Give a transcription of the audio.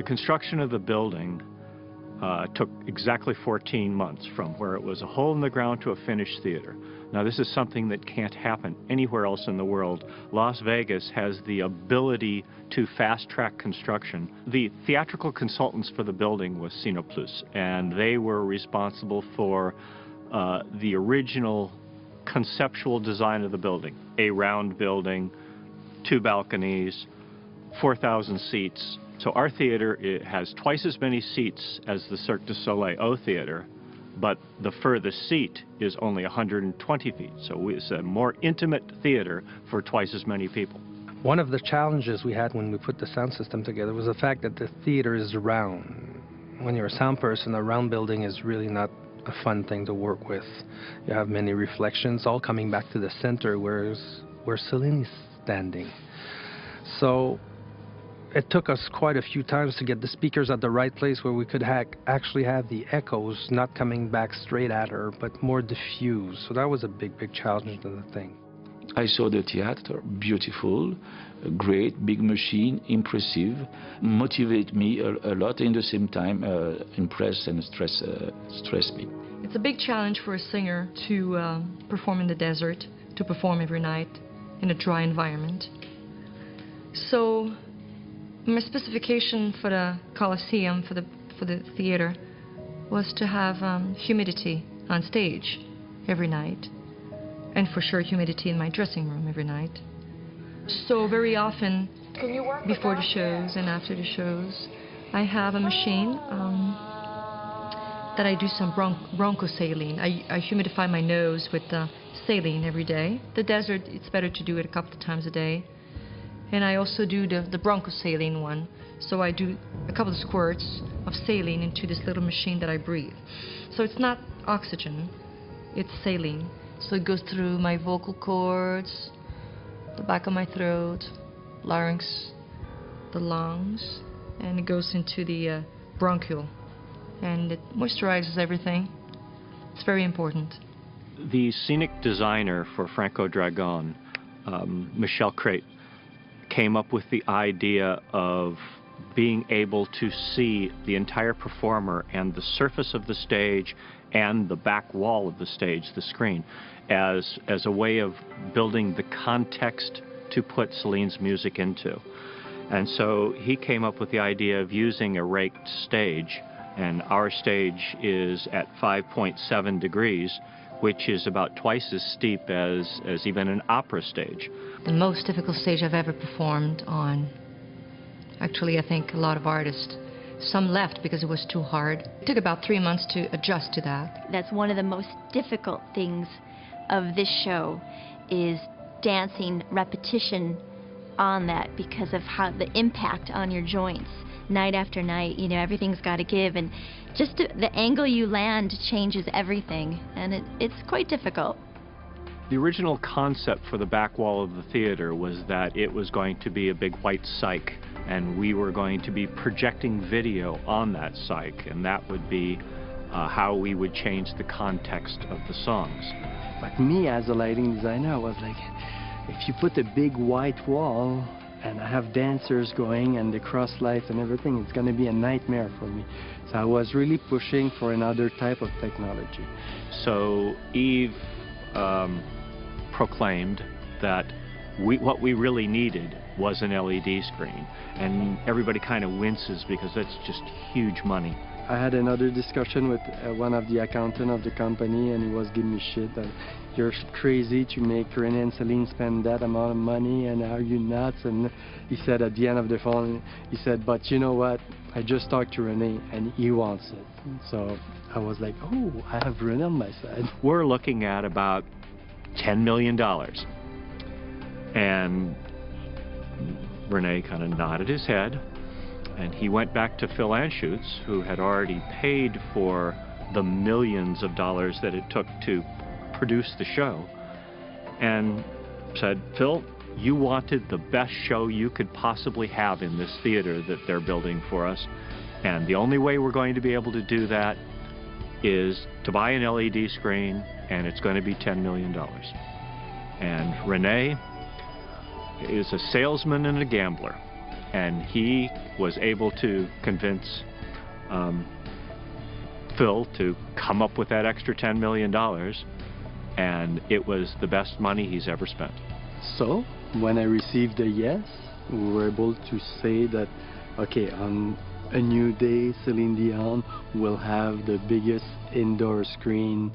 The construction of the building took exactly 14 months from where it was a hole in the ground to a finished theater. Now, this is something that can't happen anywhere else in the world. Las Vegas has the ability to fast-track construction. The theatrical consultants for the building was Cineplus, and they were responsible for the original conceptual design of the building. A round building, 2 balconies, 4,000 seats. So our theater, it has twice as many seats as the Cirque du Soleil O Theater, but the furthest seat is only 120 feet. So it's a more intimate theater for twice as many people. One of the challenges we had when we put the sound system together was the fact that the theater is round. When you're a sound person, a round building is really not a fun thing to work with. You have many reflections all coming back to the center where Celine is standing. So it took us quite a few times to get the speakers at the right place where we could actually have the echoes not coming back straight at her, but more diffused. So that was a big, big challenge to the thing. I saw the theater, beautiful, great, big machine, impressive, motivate me a lot, in the same time impress and stress me. It's a big challenge for a singer to perform in the desert, to perform every night in a dry environment. So my specification for the Colosseum, for the theater, was to have humidity on stage every night, and for sure humidity in my dressing room every night. So very often, before the shows and after the shows, I have a machine that I do some bronchosaline. I humidify my nose with saline every day. The desert, it's better to do it a couple of times a day. And I also do the bronchosaline one. So I do a couple of squirts of saline into this little machine that I breathe. So it's not oxygen, it's saline. So it goes through my vocal cords, the back of my throat, larynx, the lungs, and it goes into the bronchial. And it moisturizes everything. It's very important. The scenic designer for Franco Dragon, Michel Crate, came up with the idea of being able to see the entire performer and the surface of the stage and the back wall of the stage, the screen, as a way of building the context to put Celine's music into. And so he came up with the idea of using a raked stage, and our stage is at 5.7 degrees, which is about twice as steep as even an opera stage. The most difficult stage I've ever performed on. Actually, I think a lot of artists, some left because it was too hard. It took about 3 months to adjust to that. That's one of the most difficult things of this show, is dancing repetition on that, because of how the impact on your joints. Night after night, you know, everything's got to give, and just the angle you land changes everything, and it's quite difficult. The original concept for the back wall of the theater was that it was going to be a big white cyc, and we were going to be projecting video on that cyc, and that would be how we would change the context of the songs. But me, as a lighting designer, I was like, if you put a big white wall and I have dancers going and the cross lights and everything, it's going to be a nightmare for me. So I was really pushing for another type of technology. So Yves proclaimed that what we really needed was an LED screen, and everybody kind of winces because that's just huge money. I had another discussion with one of the accountants of the company, and he was giving me shit that you're crazy to make René and Celine spend that amount of money, and are you nuts? And he said at the end of the phone, he said, but you know what, I just talked to René and he wants it. So I was like, oh, I have René on my side. We're looking at about $10 million. And René kind of nodded his head, and he went back to Phil Anschutz, who had already paid for the millions of dollars that it took to produce the show, and said, Phil, you wanted the best show you could possibly have in this theater that they're building for us, and the only way we're going to be able to do that is to buy an LED screen, and it's going to be $10 million. And René is a salesman and a gambler. And he was able to convince Phil to come up with that extra $10 million, and it was the best money he's ever spent. So, when I received a yes, we were able to say that, okay, on a new day, Celine Dion will have the biggest indoor screen